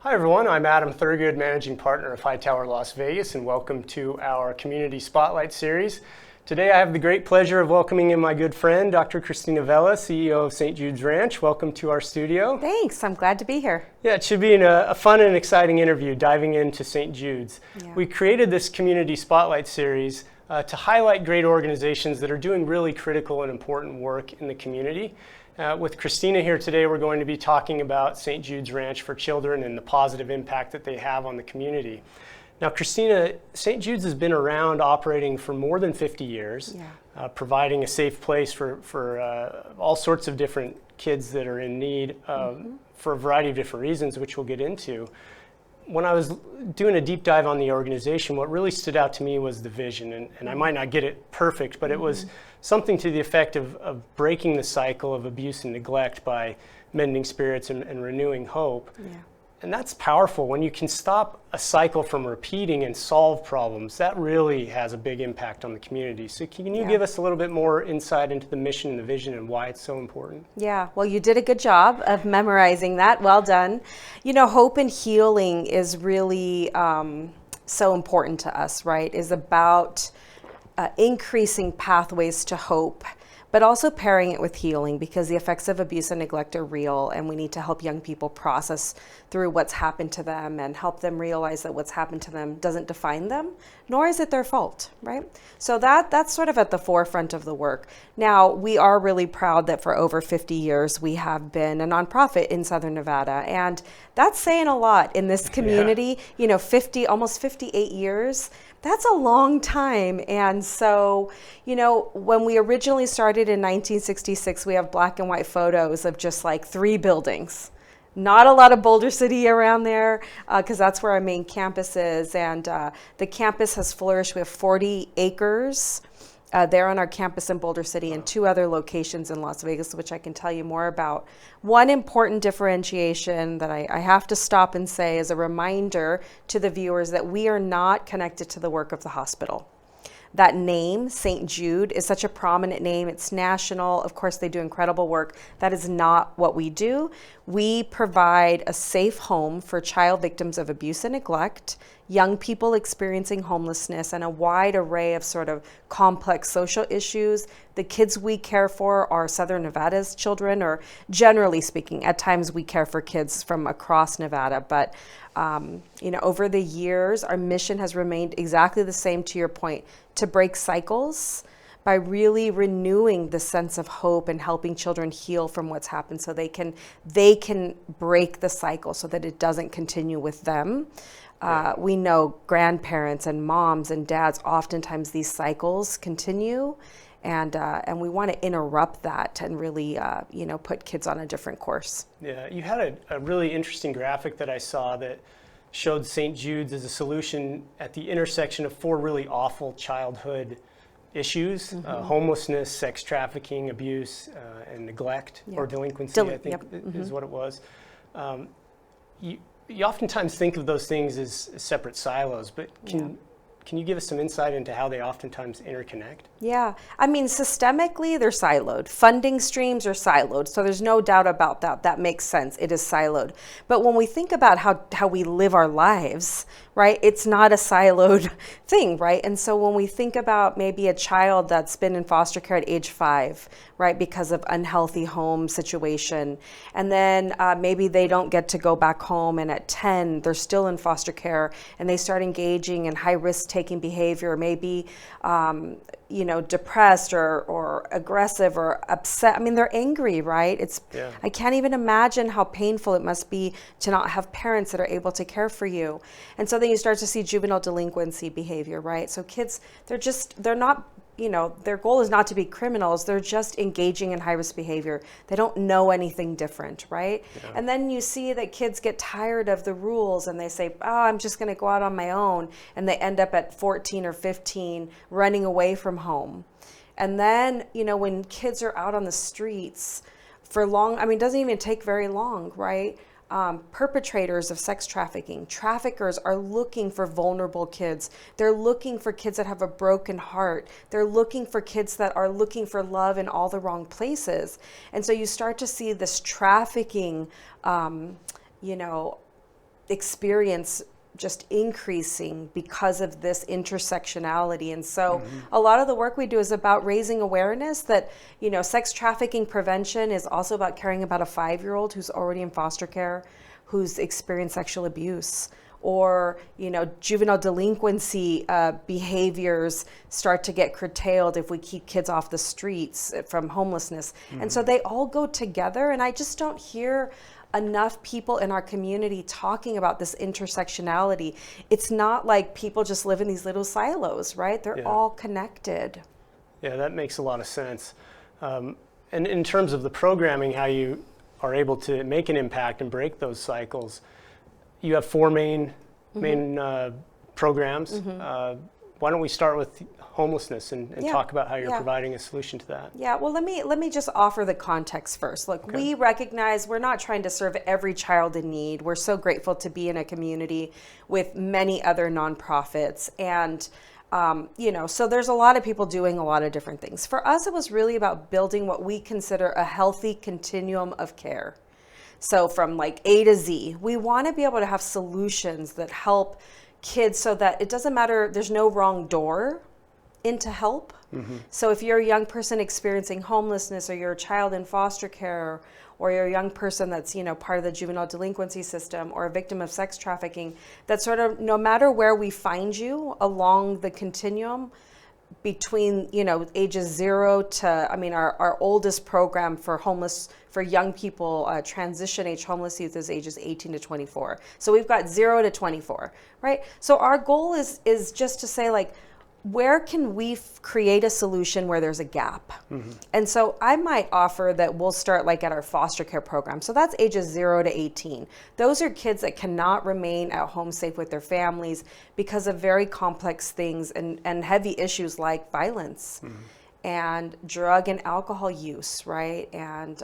Hi everyone, I'm Adam Thurgood, Managing Partner of Hightower Las Vegas, and welcome to our Community Spotlight Series. Today I have the great pleasure of welcoming in my good friend, Dr. Christina Vela, CEO of St. Jude's Ranch. Welcome to our studio. Thanks, I'm glad to be here. Yeah, it should be a fun and exciting interview diving into St. Jude's. Yeah. We created this Community Spotlight Series to highlight great organizations that are doing really critical and important work in the community. With Christina here today, we're going to be talking about St. Jude's Ranch for Children and the positive impact that they have on the community. Now, Christina, St. Jude's has been around operating for more than 50 years, providing a safe place for all sorts of different kids that are in need for a variety of different reasons, which we'll get into. When I was doing a deep dive on the organization, what really stood out to me was the vision, and I might not get it perfect, but it was something to the effect of breaking the cycle of abuse and neglect by mending spirits and renewing hope. Yeah. And that's powerful. When you can stop a cycle from repeating and solve problems, that really has a big impact on the community. So can you give us a little bit more insight into the mission and the vision and why it's so important? Yeah, well, you did a good job of memorizing that. Well done. You know, hope and healing is really so important to us, right? Is about increasing pathways to hope, but also pairing it with healing, because the effects of abuse and neglect are real, and we need to help young people process through what's happened to them and help them realize that what's happened to them doesn't define them, nor is it their fault, right? So that's sort of at the forefront of the work. Now, we are really proud that for over 50 years, we have been a nonprofit in Southern Nevada, and that's saying a lot in this community. You know, almost 58 years. That's a long time. And so, you know, when we originally started in 1966, we have black and white photos of just like 3 buildings. Not a lot of Boulder City around there, because that's where our main campus is. And the campus has flourished. We have 40 acres there on our campus in Boulder City and 2 other locations in Las Vegas, which I can tell you more about. One important differentiation that I have to stop and say as a reminder to the viewers that we are not connected to the work of the hospital. That name, St. Jude, is such a prominent name. It's national. Of course, they do incredible work. That is not what we do. We provide a safe home for child victims of abuse and neglect, young people experiencing homelessness, and a wide array of sort of complex social issues. The kids we care for are Southern Nevada's children, or generally speaking, at times we care for kids from across Nevada. But you know, over the years, our mission has remained exactly the same, to your point, to break cycles by really renewing the sense of hope and helping children heal from what's happened, so they can break the cycle so that it doesn't continue with them. We know grandparents and moms and dads, oftentimes these cycles continue, and we want to interrupt that and really you know, put kids on a different course. Yeah, you had a really interesting graphic that I saw that showed St. Jude's as a solution at the intersection of 4 really awful childhood issues: homelessness, sex trafficking, abuse, and neglect or delinquency, I think is what it was. You oftentimes think of those things as separate silos, but can you give us some insight into how they oftentimes interconnect? Yeah, I mean, systemically, they're siloed. Funding streams are siloed, so there's no doubt about that. That makes sense. It is siloed. But when we think about how we live our lives, right, it's not a siloed thing, right? And so when we think about maybe a child that's been in foster care at age 5, right, because of unhealthy home situation, and then maybe they don't get to go back home, and at 10, they're still in foster care, and they start engaging in high-risk taking behavior, maybe you know, depressed or aggressive or upset. I mean, they're angry, right? I can't even imagine how painful it must be to not have parents that are able to care for you. And so then you start to see juvenile delinquency behavior, right? So kids, they're not, you know, their goal is not to be criminals. They're just engaging in high-risk behavior. They don't know anything different, right? Yeah. And then you see that kids get tired of the rules and they say, oh, I'm just going to go out on my own. And they end up at 14 or 15 running away from home. And then, you know, when kids are out on the streets for long, I mean, it doesn't even take very long, right? Perpetrators of sex trafficking, traffickers are looking for vulnerable kids. They're looking for kids that have a broken heart. They're looking for kids that are looking for love in all the wrong places. And so you start to see this trafficking, experience just increasing because of this intersectionality. And so a lot of the work we do is about raising awareness that, sex trafficking prevention is also about caring about a 5-year-old who's already in foster care, who's experienced sexual abuse, or, juvenile delinquency behaviors start to get curtailed if we keep kids off the streets from homelessness. And so they all go together, and I just don't hear enough people in our community talking about this intersectionality. It's not like people just live in these little silos, right? They're all connected. Yeah, that makes a lot of sense. And in terms of the programming, how you are able to make an impact and break those cycles, you have 4 main programs. Why don't we start with homelessness and talk about how you're providing a solution to that? Yeah, well, let me just offer the context first. Look, we recognize we're not trying to serve every child in need. We're so grateful to be in a community with many other nonprofits. And, so there's a lot of people doing a lot of different things. For us, it was really about building what we consider a healthy continuum of care. So from like A to Z, we want to be able to have solutions that help kids so that it doesn't matter, there's no wrong door into help. So if you're a young person experiencing homelessness, or you're a child in foster care, or you're a young person that's, part of the juvenile delinquency system, or a victim of sex trafficking, that sort of, no matter where we find you along the continuum, between ages 0 to, our oldest program for young people, transition age homeless youth, is ages 18 to 24. So we've got 0 to 24, right? So our goal is just to say, like, where can we create a solution where there's a gap? And so I might offer that we'll start like at our foster care program. So that's ages 0 to 18. Those are kids that cannot remain at home safe with their families because of very complex things and heavy issues like violence and drug and alcohol use, right? And,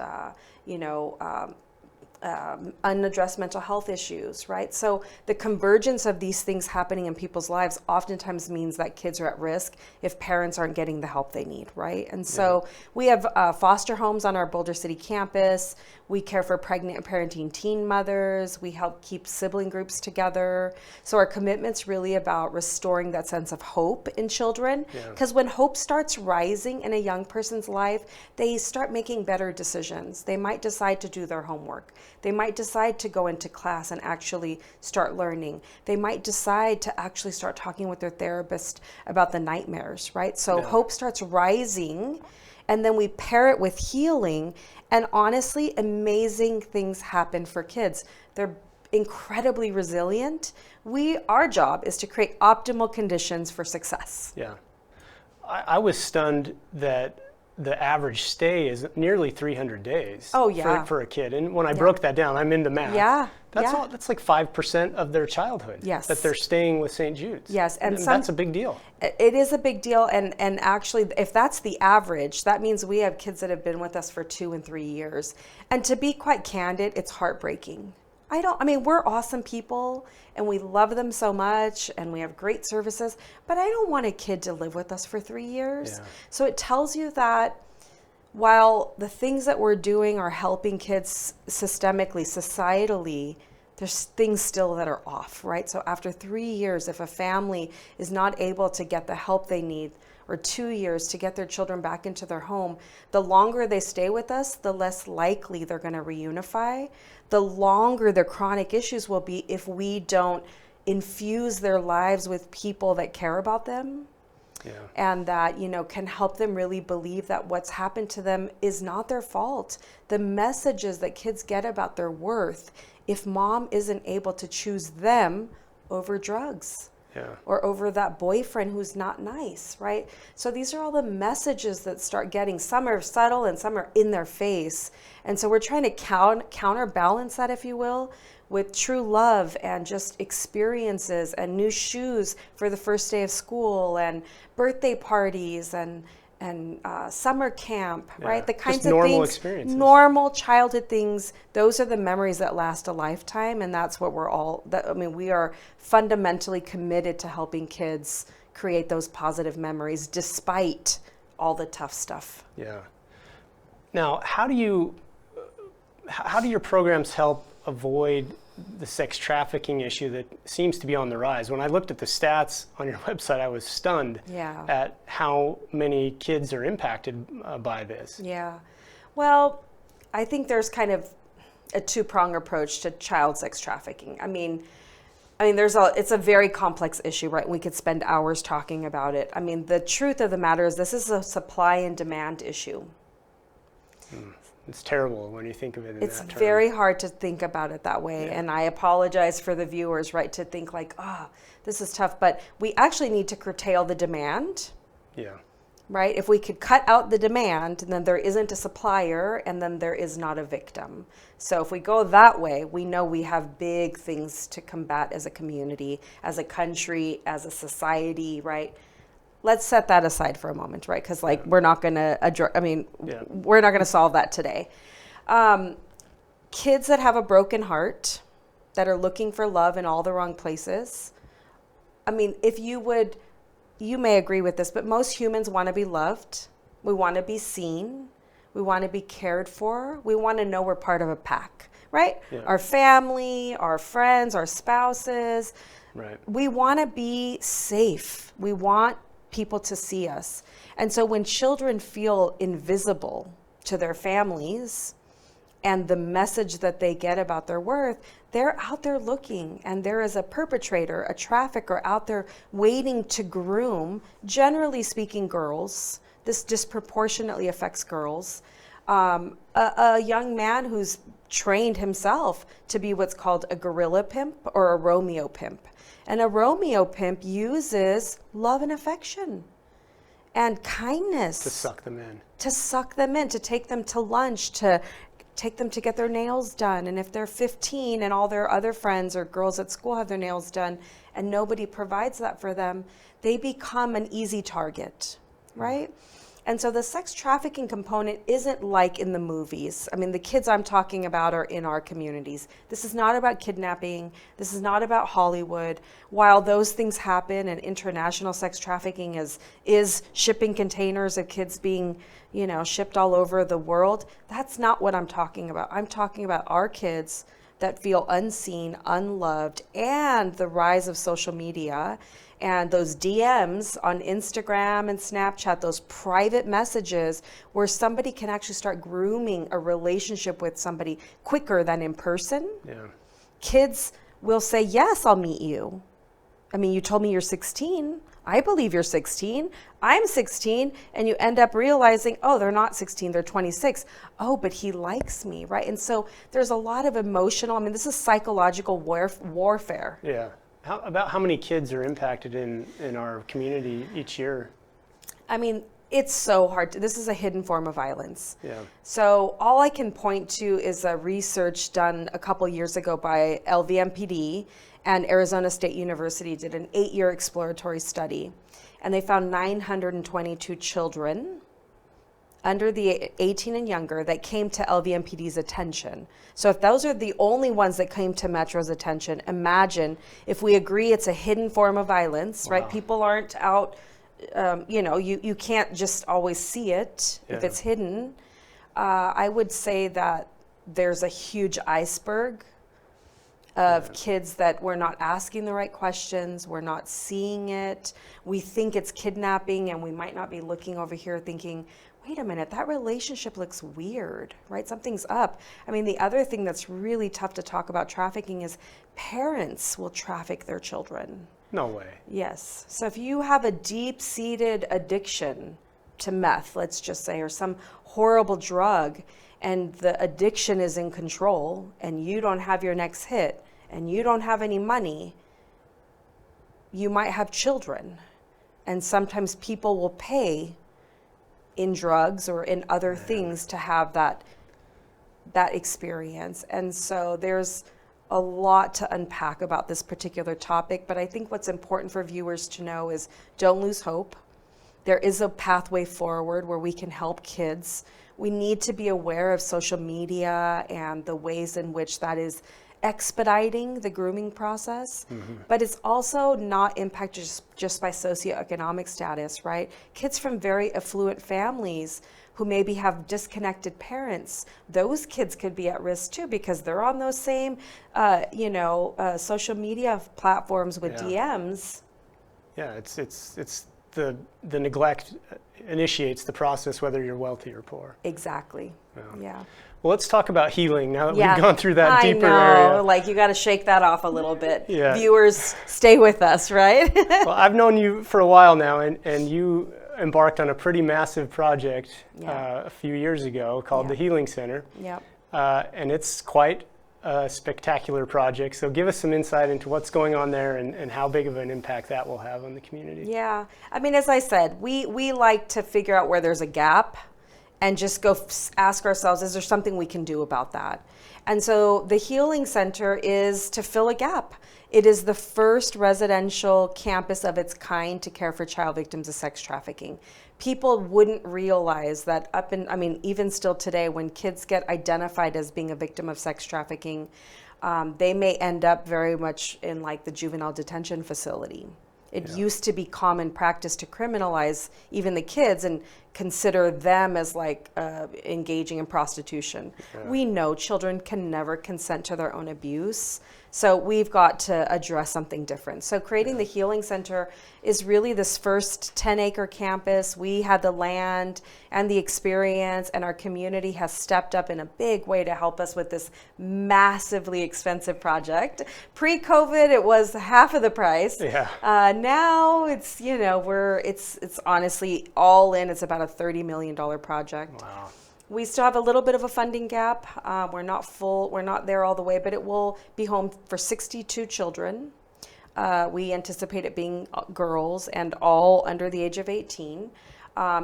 unaddressed mental health issues, right? So the convergence of these things happening in people's lives oftentimes means that kids are at risk if parents aren't getting the help they need, right? And so we have foster homes on our Boulder City campus. We care for pregnant and parenting teen mothers. We help keep sibling groups together. So our commitment's really about restoring that sense of hope in children. Because when hope starts rising in a young person's life, they start making better decisions. They might decide to do their homework. They might decide to go into class and actually start learning. They might decide to actually start talking with their therapist about the nightmares, right? So hope starts rising, and then we pair it with healing, and honestly, amazing things happen for kids. They're incredibly resilient. Our job is to create optimal conditions for success. Yeah. I was stunned that the average stay is nearly 300 days for a kid. And when I broke that down, I'm into math. That's like 5% of their childhood that they're staying with St. Jude's. Yes, and that's a big deal. It is a big deal, and actually, if that's the average, that means we have kids that have been with us for 2 and 3 years. And to be quite candid, it's heartbreaking. We're awesome people, and we love them so much, and we have great services, but I don't want a kid to live with us for 3 years. So it tells you that while the things that we're doing are helping kids systemically, societally, there's things still that are off, right? So after 3 years, if a family is not able to get the help they need, or 2 years to get their children back into their home, the longer they stay with us, the less likely they're going to reunify. The longer their chronic issues will be if we don't infuse their lives with people that care about them. And that, can help them really believe that what's happened to them is not their fault. The messages that kids get about their worth, if mom isn't able to choose them over drugs. Or over that boyfriend who's not nice, right? So these are all the messages that start getting, some are subtle and some are in their face. And so we're trying to counterbalance that, if you will, with true love and just experiences and new shoes for the first day of school and birthday parties and summer camp, right? The kinds of normal things, experiences. Normal childhood things. Those are the memories that last a lifetime, and that's what we are fundamentally committed to helping kids create those positive memories despite all the tough stuff. Now, how do your programs help avoid the sex trafficking issue that seems to be on the rise. When I looked at the stats on your website, I was stunned at how many kids are impacted by this. Yeah. Well, I think there's kind of a two-pronged approach to child sex trafficking. I mean, it's a very complex issue, right? We could spend hours talking about it. I mean, the truth of the matter is this is a supply and demand issue. It's terrible when you think of it in that term. It's very hard to think about it that way. And I apologize for the viewers, right, to think like, this is tough. But we actually need to curtail the demand. Yeah. Right? If we could cut out the demand, then there isn't a supplier, and then there is not a victim. So if we go that way, we know we have big things to combat as a community, as a country, as a society, right? Let's set that aside for a moment, right? Because we're not going to address, we're not going to solve that today. Kids that have a broken heart, that are looking for love in all the wrong places. I mean, you may agree with this, but most humans want to be loved. We want to be seen. We want to be cared for. We want to know we're part of a pack, right? Yeah. Our family, our friends, our spouses. Right. We want to be safe. We want people to see us. And so when children feel invisible to their families and the message that they get about their worth, they're out there looking, and there is a perpetrator, a trafficker out there waiting to groom, generally speaking, girls. This disproportionately affects girls. A young man who's trained himself to be what's called a gorilla pimp or a Romeo pimp. And a Romeo pimp uses love and affection and kindness. To suck them in. To suck them in, to take them to lunch, to take them to get their nails done. And if they're 15 and all their other friends or girls at school have their nails done and nobody provides that for them, they become an easy target, right? And so the sex trafficking component isn't like in the movies. I mean, the kids I'm talking about are in our communities. This is not about kidnapping. This is not about Hollywood. While those things happen and international sex trafficking is shipping containers of kids being, shipped all over the world, that's not what I'm talking about. I'm talking about our kids that feel unseen, unloved, and the rise of social media and those DMs on Instagram and Snapchat, those private messages where somebody can actually start grooming a relationship with somebody quicker than in person. Yeah. Kids will say, yes, I'll meet you. I mean, you told me you're 16. I believe you're 16. I'm 16. And you end up realizing, oh, they're not 16, they're 26. Oh, but he likes me, right? And so there's a lot of emotional, this is psychological warfare. Yeah. About how many kids are impacted in our community each year? It's so hard. This is a hidden form of violence. Yeah. So all I can point to is a research done a couple years ago by LVMPD, and Arizona State University did an 8-year exploratory study. And they found 922 children under the 18 and younger that came to LVMPD's attention. So if those are the only ones that came to Metro's attention, imagine if we agree it's a hidden form of violence, wow. Right? People aren't out, you can't just always see it if it's hidden. I would say that there's a huge iceberg of kids that we're not asking the right questions, we're not seeing it, we think it's kidnapping, and we might not be looking over here thinking, wait a minute, that relationship looks weird, right? Something's up. The other thing that's really tough to talk about trafficking is parents will traffic their children. No way. Yes. So if you have a deep-seated addiction to meth, let's just say, or some horrible drug, and the addiction is in control, and you don't have your next hit, and you don't have any money, you might have children. And sometimes people will pay in drugs or in other things to have that experience. And so there's a lot to unpack about this particular topic, but I think what's important for viewers to know is don't lose hope. There is a pathway forward where we can help kids. We need to be aware of social media and the ways in which that is expediting the grooming process, but it's also not impacted just by socioeconomic status, right? Kids from very affluent families who maybe have disconnected parents, those kids could be at risk too because they're on those same, social media platforms with DMs. Yeah, it's the neglect initiates the process whether you're wealthy or poor. Exactly. Yeah. Well, let's talk about healing now that we've gone through that deeper area. area. Like you got to shake that off a little bit. Yeah. Viewers, stay with us, right? Well, I've known you for a while now, and you embarked on a pretty massive project a few years ago called the Healing Center. Yep. And it's quite a spectacular project. So give us some insight into what's going on there and how big of an impact that will have on the community. Yeah. I mean, as I said, we like to figure out where there's a gap and just go ask ourselves, is there something we can do about that? And so the Healing Center is to fill a gap. It is the first residential campus of its kind to care for child victims of sex trafficking. People wouldn't realize that even still today, when kids get identified as being a victim of sex trafficking, they may end up very much in like the juvenile detention facility. It used to be common practice to criminalize even the kids and consider them as like engaging in prostitution. We know children can never consent to their own abuse. So we've got to address something different. So creating the Healing Center is really this first 10-acre campus. We had the land and the experience, and our community has stepped up in a big way to help us with this massively expensive project. Pre-COVID, it was half of the price. Yeah. Now it's, it's honestly all in. It's about a $30 million project. Wow. We still have a little bit of a funding gap. We're not there all the way, but it will be home for 62 children. We anticipate it being girls and all under the age of 18.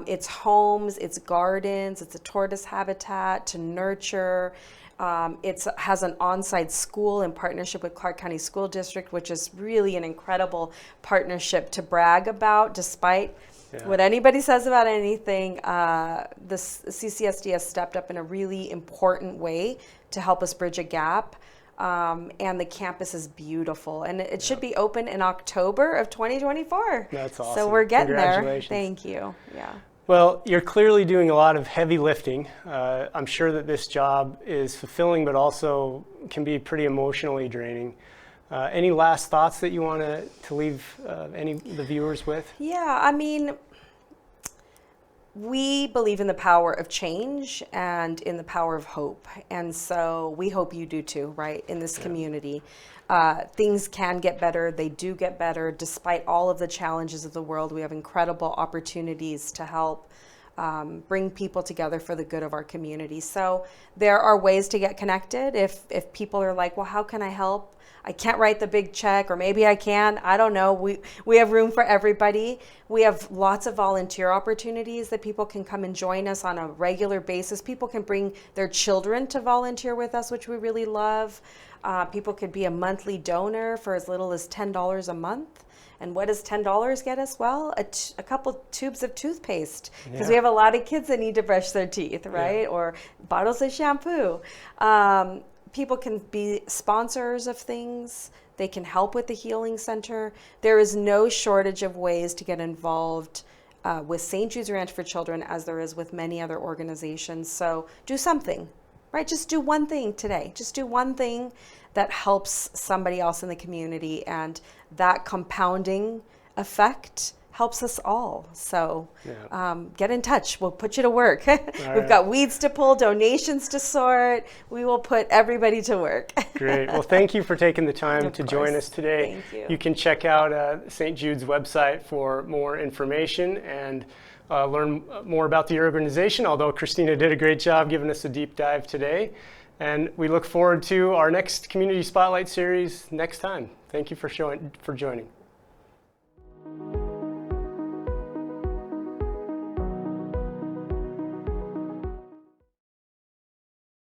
It's homes, it's gardens, it's a tortoise habitat to nurture. It has an on-site school in partnership with Clark County School District, which is really an incredible partnership to brag about, despite what anybody says about anything. The CCSD has stepped up in a really important way to help us bridge a gap. And the campus is beautiful, and it should be open in October of 2024. That's awesome. So we're getting there. Congratulations. Thank you. Yeah. Well, you're clearly doing a lot of heavy lifting. I'm sure that this job is fulfilling, but also can be pretty emotionally draining. Any last thoughts that you want to leave the viewers with? Yeah, I mean, we believe in the power of change and in the power of hope. And so we hope you do too, right, in this community. Things can get better. They do get better. Despite all of the challenges of the world, we have incredible opportunities to help bring people together for the good of our community. So there are ways to get connected. If people are like, well, how can I help? I can't write the big check, or maybe I can. I don't know. We have room for everybody. We have lots of volunteer opportunities that people can come and join us on a regular basis. People can bring their children to volunteer with us, which we really love. People could be a monthly donor for as little as $10 a month. And what does $10 get us? Well, a couple tubes of toothpaste, because we have a lot of kids that need to brush their teeth, right? Or bottles of shampoo. People can be sponsors of things. They can help with the Healing Center. There is no shortage of ways to get involved with St. Jude's Ranch for Children, as there is with many other organizations. So do something, right? Just do one thing today. Just do one thing that helps somebody else in the community, and that compounding effect helps us all. So get in touch. We'll put you to work. We've got weeds to pull, donations to sort. We will put everybody to work. Great. Well, thank you for taking the time to join us today. Thank you. You can check out St. Jude's website for more information and learn more about the organization, although Christina did a great job giving us a deep dive today. And we look forward to our next Community Spotlight series next time. Thank you for joining.